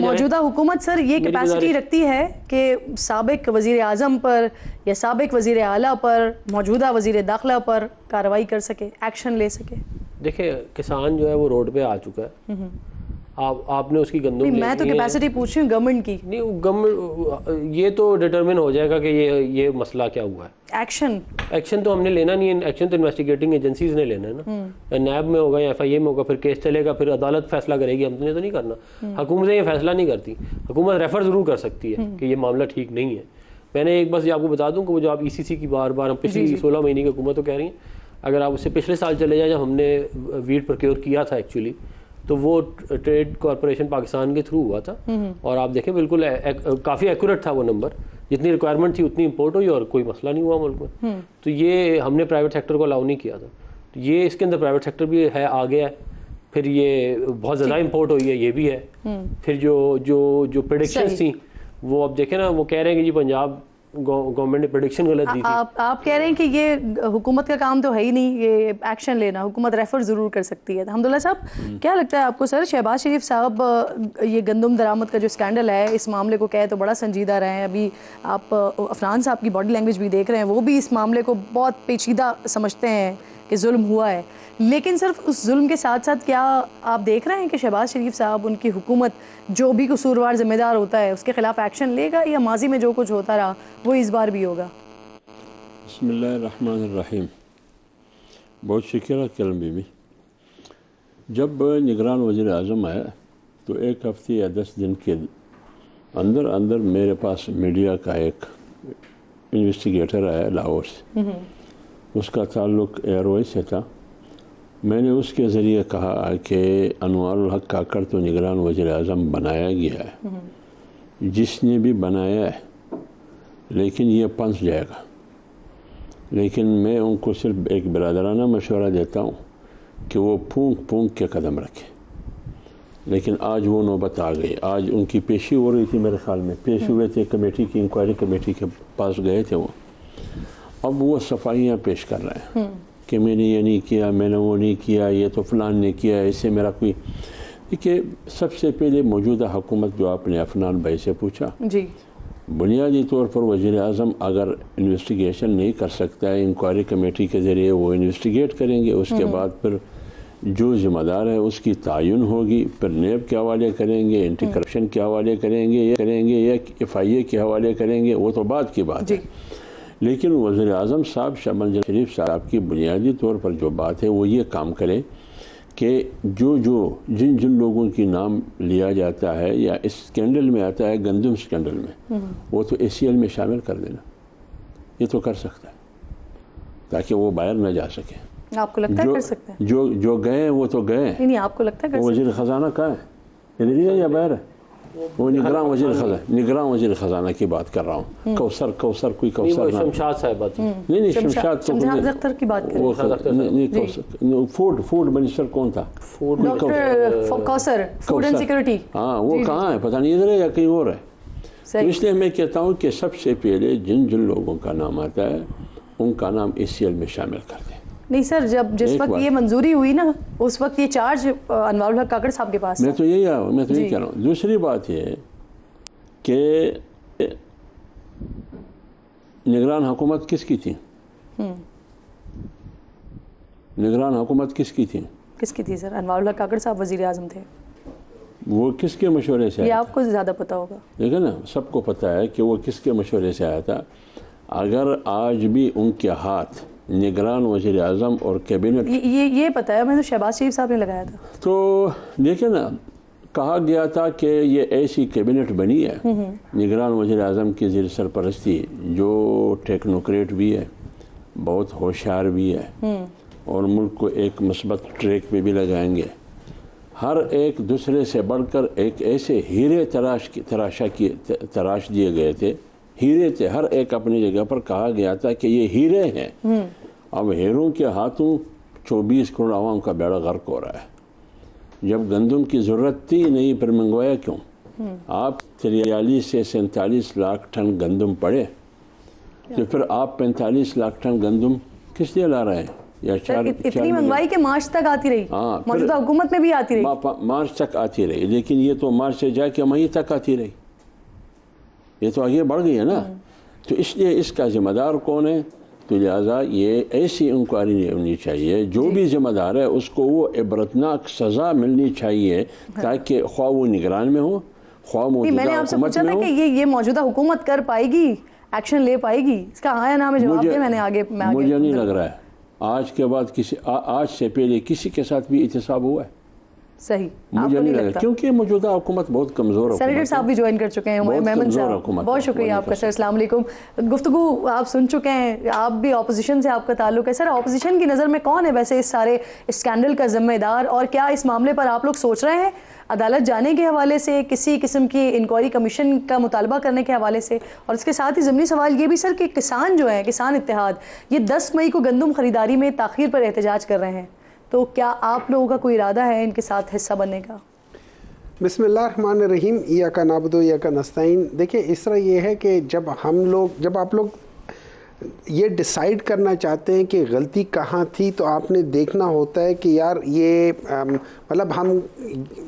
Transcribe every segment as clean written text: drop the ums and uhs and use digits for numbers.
موجودہ حکومت سر یہ کیپیسٹی رکھتی ہے کہ سابق وزیر اعظم پر یا سابق وزیر اعلیٰ پر موجودہ وزیر داخلہ پر کارروائی کر سکے، ایکشن لے سکے؟ دیکھیں کسان جو ہے وہ روڈ پہ آ چکا ہے، آپ نے اس کی گندم لینی ہے۔ میں تو کیپیسٹی پوچھ رہی ہوں گورنمنٹ کی۔ نہیں گورنمنٹ یہ تو ڈٹرمن ہو جائے گا کہ یہ مسئلہ کیا ہوا ہے۔ ایکشن تو ہم نے لینا نہیں ہے، ایکشن تو انویسٹیگیٹنگ ایجنسیز نے لینا ہے نا، نیب میں ہوگا یا ایف آئی اے میں ہوگا، پھر کیس چلے گا، پھر عدالت فیصلہ کرے گی، ہم نے تو نہیں کرنا۔ حکومتیں یہ فیصلہ نہیں کرتی، حکومت ریفر ضرور کر سکتی ہے کہ یہ معاملہ ٹھیک نہیں ہے۔ میں نے ایک بس آپ کو بتا دوں کہ وہ جو آپ ای سی سی کی بار ہم پچھلی 16 مہینے کی حکومت تو کہہ رہی ہیں، اگر آپ اس سے پچھلے سال چلے جائیں جب ہم نے ویٹ پروکیور کیا تھا ایکچولی، تو وہ ٹریڈ کارپوریشن پاکستان کے تھرو ہوا تھا، اور آپ دیکھیں بالکل کافی ایکوریٹ تھا وہ نمبر، جتنی ریکوائرمنٹ تھی اتنی امپورٹ ہوئی اور کوئی مسئلہ نہیں ہوا ملک میں۔ تو یہ ہم نے پرائیویٹ سیکٹر کو الاؤ نہیں کیا تھا، تو یہ اس کے اندر پرائیویٹ سیکٹر بھی ہے، آ گیا ہے، پھر یہ بہت زیادہ امپورٹ ہوئی ہے، یہ بھی ہے۔ پھر جو پریڈکشنز تھیں وہ اب دیکھیں نا، وہ کہہ رہے ہیں کہ جی پنجاب گورنمنٹ نے پریڈکشن غلط دی تھی۔ آپ کہہ رہے ہیں کہ یہ حکومت کا کام تو ہے ہی نہیں یہ ایکشن لینا، حکومت ریفر ضرور کر سکتی ہے۔ حمداللہ صاحب کیا لگتا ہے آپ کو سر، شہباز شریف صاحب یہ گندم درآمد کا جو اسکینڈل ہے، اس معاملے کو کہے تو بڑا سنجیدہ رہے ہیں، ابھی آپ عفنان صاحب کی باڈی لینگویج بھی دیکھ رہے ہیں، وہ بھی اس معاملے کو بہت پیچیدہ سمجھتے ہیں کہ ظلم ہوا ہے، لیکن صرف اس ظلم کے ساتھ ساتھ کیا آپ دیکھ رہے ہیں کہ شہباز شریف صاحب، ان کی حکومت جو بھی قصوروار ذمہ دار ہوتا ہے اس کے خلاف ایکشن لے گا، یا ماضی میں جو کچھ ہوتا رہا وہ اس بار بھی ہوگا؟ بسم اللہ الرحمن الرحیم۔ بہت شکریہ کلم بی بی۔ جب نگران وزیر اعظم آیا تو ایک ہفتے یا 10 دن کے اندر میرے پاس میڈیا کا ایک انویسٹیگیٹر آیا لاہور سے، اس کا تعلق ایئر وائز سے تھا۔ میں نے اس کے ذریعے کہا کہ انوار الحق کاکڑ تو نگران وزیر اعظم بنایا گیا ہے، جس نے بھی بنایا ہے لیکن یہ پنس جائے گا، لیکن میں ان کو صرف ایک برادرانہ مشورہ دیتا ہوں کہ وہ پھونک کے قدم رکھیں۔ لیکن آج وہ نوبت آ گئی، آج ان کی پیشی ہو رہی تھی، میرے خیال میں پیش ہوئے تھے کمیٹی کی، انکوائری کمیٹی کے پاس گئے تھے وہ، اب وہ صفائیاں پیش کر رہے ہیں کہ میں نے یہ نہیں کیا، میں نے وہ نہیں کیا، یہ تو فلان نے کیا، اس سے میرا کوئی۔ دیکھیے سب سے پہلے موجودہ حکومت جو آپ نے عفنان بھائی سے پوچھا، جی بنیادی طور پر وزیر اعظم اگر انویسٹیگیشن نہیں کر سکتا ہے، انکوائری کمیٹی کے ذریعے وہ انویسٹیگیٹ کریں گے، اس کے بعد پھر جو ذمہ دار ہے اس کی تعین ہوگی، پھر نیب کے حوالے کریں گے، اینٹی کرپشن کے حوالے کریں گے یا ایف آئی اے کے حوالے کریں گے، وہ تو بعد کی بات ہے۔ لیکن وزیر اعظم صاحب شہباز شریف صاحب کی بنیادی طور پر جو بات ہے وہ یہ کام کرے کہ جن لوگوں کی نام لیا جاتا ہے یا اس اسکینڈل میں آتا ہے، گندم اسکینڈل میں، وہ تو اے سی ایل میں شامل کر دینا، یہ تو کر سکتا ہے تاکہ وہ باہر نہ جا سکے۔ آپ کو لگتا ہے کر سکتے ہیں؟ جو گئے ہیں وہ تو گئے ہیں۔ نہیں آپ کو لگتا ہے کر سکتے ہیں؟ وزیر خزانہ کہاں ہے؟ ادھر یا باہر ہے؟ وہ نگراں وزیر خزانہ کی بات کر رہا ہوں۔ کوثر کوئی کوثر نہ، شمشاد صاحب نہیں شمشاد شمشاد اختر کی بات کر رہے ہیں۔ فوڈ منسٹر کون تھا؟ Doctor Kausar, food and security. ہاں وہ کہاں ہے؟ پتہ نہیں ادھر ہے یا کہیں اور ہے۔ اس لیے میں کہتا ہوں کہ سب سے پہلے جن لوگوں کا نام آتا ہے ان کا نام اے سی ایل میں شامل کر دیں۔ نہیں سر، جس وقت یہ منظوری ہوئی نا اس وقت یہ چارج انوار الحق کاکڑ صاحب کے پاس میں تو یہی کہہ رہا ہوں۔ دوسری بات یہ کہ نگران حکومت کس کی تھی؟ نگران حکومت کس کی تھی؟ کس کی تھی سر؟ انوار الحق کاکڑ صاحب وزیر اعظم تھے۔ وہ کس کے مشورے سے؟ یہ آپ کو زیادہ پتا ہوگا۔ دیکھیں نا، سب کو پتا ہے کہ وہ کس کے مشورے سے آیا تھا۔ اگر آج بھی ان کے ہاتھ نگران وزیر اعظم اور کیبنٹ، یہ پتا ہے، میں تو شہباز شریف صاحب نے لگایا تھا، تو دیکھیں نا، کہا گیا تھا کہ یہ ایسی کیبنٹ بنی ہے نگران وزیر اعظم کی زیر سرپرستی، جو ٹیکنوکریٹ بھی ہے، بہت ہوشیار بھی ہے، اور ملک کو ایک مثبت ٹریک پہ بھی لگائیں گے۔ ہر ایک دوسرے سے بڑھ کر ایک ایسے ہیرے تراش دیے گئے تھے، ہیرے تھے ہر ایک اپنی جگہ پر، کہا گیا تھا کہ یہ ہیرے ہیں۔ اب ہیروں کے ہاتھوں 24 کروڑ عوام کا بیڑا غرق ہو رہا ہے۔ جب گندم کی ضرورت تھی نہیں، پھر منگوایا کیوں؟ آپ 43 سے 47 لاکھ ٹن گندم پڑے، تو پھر آپ 45 لاکھ ٹن گندم کس لیے لا رہے ہیں؟ یا 4 اتنی مہنگائی کہ مارچ تک آتی رہی, موجودہ حکومت میں بھی آتی رہی, مارچ تک آتی رہی, لیکن یہ تو مارچ سے جا کے مئی تک آتی رہی, یہ تو آگے بڑھ گئی ہے نا. تو اس لیے اس کا ذمہ دار کون ہے؟ تو لہٰذا یہ ایسی انکوائری نہیں ہونی چاہیے, جو بھی ذمہ دار ہے اس کو وہ عبرتناک سزا ملنی چاہیے, تاکہ خواہ وہ نگران میں ہو, خواہ موجودہ میں نے آپ سے حکومت پوچھا میں تھا ہو. کہ یہ موجودہ حکومت کر پائے گی, ایکشن لے پائے گی, اس کا ہاں یا نہ میں جواب دیا, میں نے آگے مجھے نہیں لگ رہا ہے آج کے بعد آج سے پہلے کسی کے ساتھ بھی احتساب ہوا ہے. صحیح, مجھے نہیں لگتا, کیونکہ موجودہ حکومت بہت کمزور ہے. سینیٹر صاحب بھی جوائن کر چکے ہیں, میمن صاحب بہت شکریہ آپ کا. سر السلام علیکم. گفتگو آپ سن چکے ہیں, آپ بھی اپوزیشن سے آپ کا تعلق ہے. سر اپوزیشن کی نظر میں کون ہے ویسے اس سارے اسکینڈل کا ذمہ دار, اور کیا اس معاملے پر آپ لوگ سوچ رہے ہیں عدالت جانے کے حوالے سے, کسی قسم کی انکوائری کمیشن کا مطالبہ کرنے کے حوالے سے؟ اور اس کے ساتھ ہی ضمنی سوال یہ بھی سر کہ کسان جو ہیں, کسان اتحاد, یہ 10 مئی کو گندم خریداری میں تاخیر پر احتجاج کر رہے ہیں, تو کیا آپ لوگوں کا کوئی ارادہ ہے ان کے ساتھ حصہ بننے کا؟ بسم اللہ الرحمن الرحیم. ایاک نعبد و ایاک نستعین. دیکھیں اس طرح یہ ہے کہ جب آپ لوگ یہ ڈیسائیڈ کرنا چاہتے ہیں کہ غلطی کہاں تھی, تو آپ نے دیکھنا ہوتا ہے کہ یار یہ مطلب ہم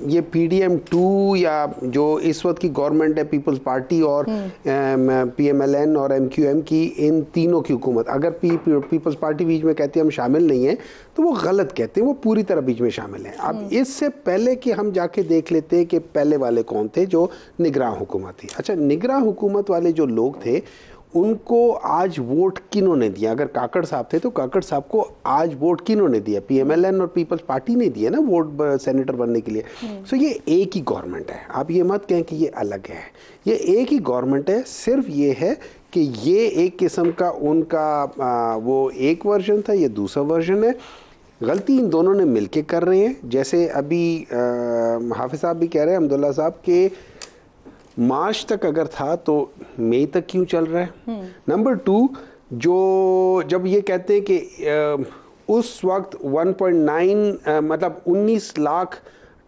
یہ PDM-2 یا جو اس وقت کی گورنمنٹ ہے پیپلز پارٹی اور PMLN اور MQM کی, ان تینوں کی حکومت, اگر پیپلز پارٹی بیچ میں کہتے ہیں ہم شامل نہیں ہیں تو وہ غلط کہتے ہیں, وہ پوری طرح بیچ میں شامل ہیں. اب اس سے پہلے کہ ہم جا کے دیکھ لیتے ہیں کہ پہلے والے کون تھے جو نگراں حکومت تھی. اچھا, نگراں حکومت والے جو لوگ تھے ان کو آج ووٹ کنہوں نے دیا؟ اگر کاکڑ صاحب تھے تو کاکڑ صاحب کو آج ووٹ کنہوں نے دیا؟ PMLN اور پیپلز پارٹی نے دیا نا ووٹ سینیٹر بننے کے لیے. سو یہ ایک ہی گورنمنٹ ہے, آپ یہ مت کہیں کہ یہ الگ ہے, یہ ایک ہی گورنمنٹ ہے. صرف یہ ہے کہ یہ ایک قسم کا ان کا وہ ایک ورژن تھا, یہ دوسرا ورژن ہے. غلطی ان دونوں نے مل کے کر رہے ہیں. جیسے ابھی حافظ صاحب بھی کہہ رہے ہیں, حمداللہ صاحب, کہ مارچ تک اگر تھا تو مئی تک کیوں چل رہا ہے؟ نمبر 2, جب یہ کہتے ہیں کہ اس وقت 1.9 مطلب 19 لاکھ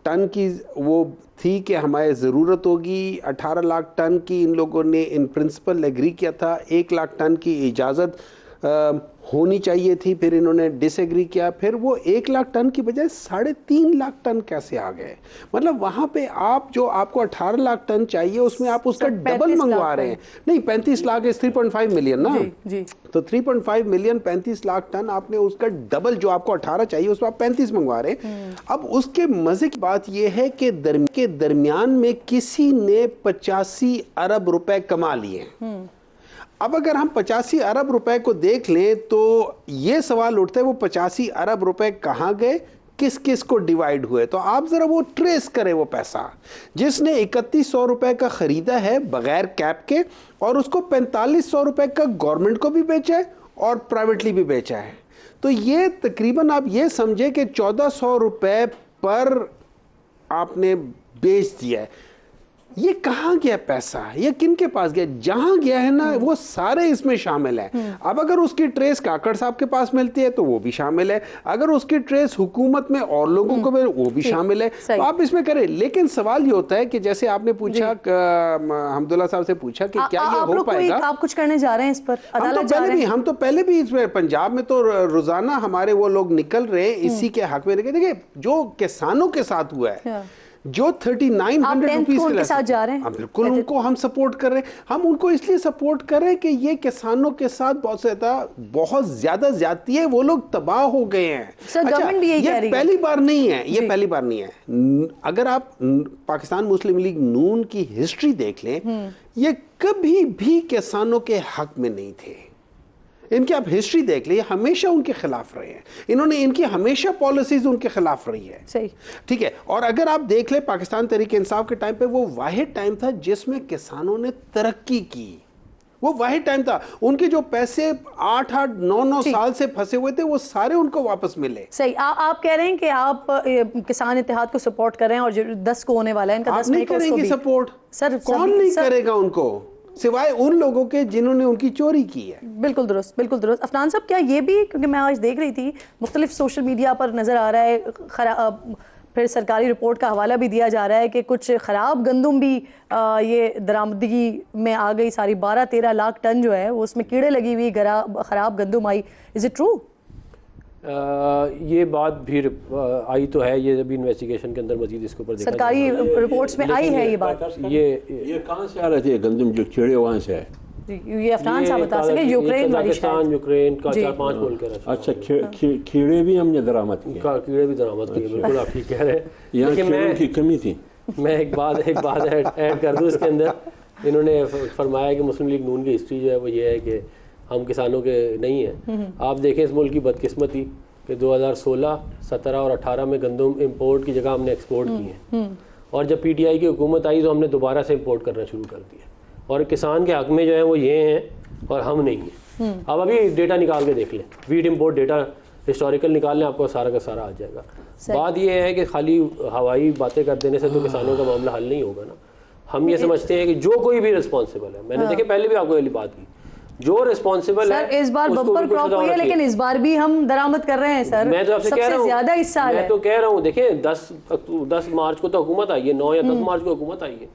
ٹن کی وہ تھی کہ ہماری ضرورت ہوگی, 18 لاکھ ٹن کی ان لوگوں نے ان پرنسپل ایگری کیا تھا, 1 لاکھ ٹن کی اجازت ہونی چاہیے تھی, پھر انہوں نے ڈس ایگری کیا, پھر وہ 1 لاکھ ٹن کی بجائے 3.5 لاکھ ٹن کیسے آ گئے؟ مطلب وہاں پہ آپ 18 لاکھ ٹن چاہیے, اس میں آپ اس کا ڈبل منگوا رہے ہیں. نہیں, 35 لاکھ is 3.5 ملین نا, تو 3.5 ملین 35 لاکھ ٹن آپ نے اس کا ڈبل, جو آپ کو 18 چاہیے اس میں آپ 35 منگوا رہے ہیں. اب اس کے مزے کی بات یہ ہے کہ درمیان میں کسی نے 85 ارب روپے کما لیے ہیں. اب اگر ہم 85 ارب روپے کو دیکھ لیں تو یہ سوال اٹھتا ہے وہ 85 ارب روپے کہاں گئے, کس کس کو ڈیوائیڈ ہوئے؟ تو آپ ذرا وہ ٹریس کریں وہ پیسہ. جس نے 3100 روپے کا خریدا ہے بغیر کیپ کے, اور اس کو 4500 روپے کا گورنمنٹ کو بھی بیچا ہے اور پرائیویٹلی بھی بیچا ہے, تو یہ تقریباً آپ یہ سمجھے کہ 1400 روپے پر آپ نے بیچ دیا ہے. یہ کہاں گیا پیسہ؟ یہ کن کے پاس گیا؟ جہاں گیا ہے نا وہ سارے اس میں شامل ہیں. اب اگر اس کی ٹریس کاکڑ صاحب کے پاس ملتی ہے تو وہ بھی شامل ہے, اگر اس کی ٹریس حکومت میں اور لوگوں کو ملے وہ بھی شامل ہے, تو آپ اس میں کریں. لیکن سوال یہ ہوتا ہے کہ جیسے آپ نے پوچھا, حمداللہ صاحب سے پوچھا کہ کیا یہ ہو پائے گا؟ آپ کچھ کرنے جا رہے ہیں اس پر؟ ہم تو پہلے بھی اس میں پنجاب میں تو روزانہ ہمارے وہ لوگ نکل رہے ہیں اسی کے حق میں. دیکھیں جو کسانوں کے ساتھ ہوا ہے, جو 3900 روپیز کے ساتھ جا رہے ہیں, بالکل ان کو ہم سپورٹ کر رہے ہیں. ہم ان کو اس لیے سپورٹ کر رہے ہیں کہ یہ کسانوں کے ساتھ بہت زیادہ زیادتی ہے, وہ لوگ تباہ ہو گئے ہیں. یہ پہلی بار نہیں ہے, یہ پہلی بار نہیں ہے. اگر آپ پاکستان مسلم لیگ نون کی ہسٹری دیکھ لیں, یہ کبھی بھی کسانوں کے حق میں نہیں تھے. ان کی آپ ہسٹری دیکھ لیں, ہمیشہ ان کے خلاف رہے ہیں. انہوں نے ان کی ہمیشہ پالیسیز ان کے خلاف رہی ہے. صحیح, ٹھیک ہے. اور اگر آپ دیکھ لیں پاکستان تحریک انصاف کے ٹائم پہ وہ واحد ٹائم تھا جس میں کسانوں نے ترقی کی. وہ واحد ٹائم تھا. ان کے جو پیسے 8-9 سال سے پھنسے ہوئے تھے وہ سارے ان کو واپس ملے. صحیح. آپ کہہ رہے ہیں کہ آپ کسان اتحاد کو سپورٹ کر رہے ہیں, اور جو 10 کو ہونے والا ہے ان کا 10 نہیں کریں گے سپورٹ. کون نہیں کرے گا ان کو سوائے ان لوگوں کے جنہوں نے ان کی چوری کی ہے. بالکل درست, بالکل درست. عفنان صاحب, کیا یہ بھی, کیونکہ میں آج دیکھ رہی تھی مختلف سوشل میڈیا پر نظر آ رہا ہے, پھر سرکاری رپورٹ کا حوالہ بھی دیا جا رہا ہے کہ کچھ خراب گندم بھی یہ درآمدگی میں آ گئی, ساری 12-13 لاکھ ٹن جو ہے وہ اس میں کیڑے لگی ہوئی خراب گندم آئی. Is it true? یہ بات بھی آئی تو ہے، یہ ابھی انویسٹیگیشن کے اندر مزید اس کے اوپر دیکھا سرکاری رپورٹس میں آئی ہے یہ بات. یہ کہاں سے آ رہے تھے گندم جو کیڑے وہاں سے آئے؟ یہ افغان صاحب بتا سکیں، یوکرین والی پاکستان، یوکرین کا 4-5 ملک ہے. اچھا کیڑے بھی ہم نے درآمد کیے؟ کیڑے بھی درآمد کیے، بالکل آپ ٹھیک کہہ رہے ہیں. یہاں کیڑوں کی کمی تھی. میں ایک بات ایڈ کر دوں اس کے اندر. انہوں نے فرمایا کہ مسلم لیگ نون کی ہسٹری جو ہے وہ یہ ہے کہ ہم کسانوں کے نہیں ہیں. آپ دیکھیں اس ملک کی بدقسمتی کہ 2016، 17 اور 18 میں گندم امپورٹ کی جگہ ہم نے ایکسپورٹ کی ہیں، اور جب پی ٹی آئی کی حکومت آئی تو ہم نے دوبارہ سے امپورٹ کرنا شروع کر دیا، اور کسان کے حق میں جو ہیں وہ یہ ہیں اور ہم نہیں ہیں. اب ابھی ڈیٹا نکال کے دیکھ لیں، ویٹ امپورٹ ڈیٹا ہسٹوریکل نکال لیں، آپ کو سارا کا سارا آ جائے گا. بات یہ ہے کہ خالی ہوائی باتیں کر دینے سے تو کسانوں کا معاملہ حل نہیں ہوگا نا. ہم یہ سمجھتے ہیں کہ جو کوئی بھی رسپانسبل ہے، میں نے دیکھے پہلے بھی آپ کو یہ بات کی، جو رسپانسبل ہے اس بار بمپر کراپ ہوئی ہے، لیکن اس بار بھی ہم درآمد کر رہے ہیں سر. میں تو آپ سے کہہ رہا ہوں، زیادہ اس سال ہے. میں تو کہہ رہا ہوں دیکھیں 10 مارچ کو تو حکومت آئی ہے، 9 یا 10 مارچ کو حکومت آئی ہے.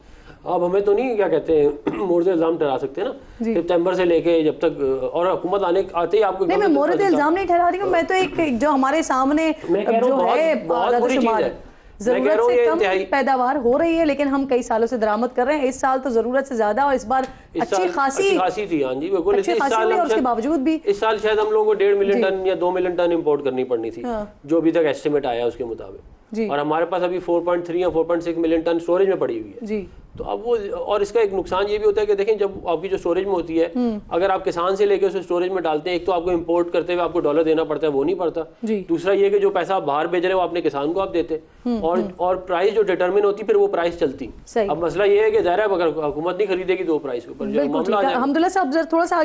اب ہمیں تو نہیں کیا کہتے ہیں مورد الزام ٹھہرا سکتے نا سپتمبر سے لے کے جب تک، اور حکومت آتے ہی آپ کو. نہیں میں مورد الزام نہیں ٹھہرا رہی ہوں، میں تو ایک جو ہمارے سامنے جو ہے ضرورت سے کم پیداوار ہو رہی ہے، لیکن ہم کئی سالوں سے درآمد کر رہے ہیں. اس سال تو ضرورت سے زیادہ، اور اس بار اچھی خاصی تھی. ہاں جی بالکل، اچھی خاصی ہوئی، اور اس کے باوجود بھی اس سال شاید ہم لوگوں کو 1.5 ملین ٹن یا 2 ملین ٹن امپورٹ کرنی پڑنی تھی، جو ابھی تک ایسٹیمیٹ آیا اس کے مطابق. اور ہمارے پاس ابھی 4.3 یا 4.6 ملین ٹن اسٹوریج میں پڑی ہوئی ہے. تو اب وہ، اور اس کا ایک نقصان یہ بھی ہوتا ہے کہ دیکھیں جب آپ کی جو اسٹوریج میں ہوتی ہے، اگر آپ کسان سے لے کے اسے اسٹوریج میں ڈالتے ہیں، ایک تو آپ کو امپورٹ کرتے ہوئے آپ کو ڈالر دینا پڑتا ہے، وہ نہیں پڑتا. دوسرا یہ کہ جو پیسہ آپ باہر بھیج رہے ہیں وہ اپنے کسان کو آپ دیتے، اور پرائز جو ڈیٹرمن ہوتی پھر وہ پرائز چلتی. اب مسئلہ یہ ہے کہ ظاہر ہے اگر حکومت نہیں خریدے گی تو وہ پرائز کے اوپر جو معاملہ آ جائے گا. الحمدللہ صاحب تھوڑا سا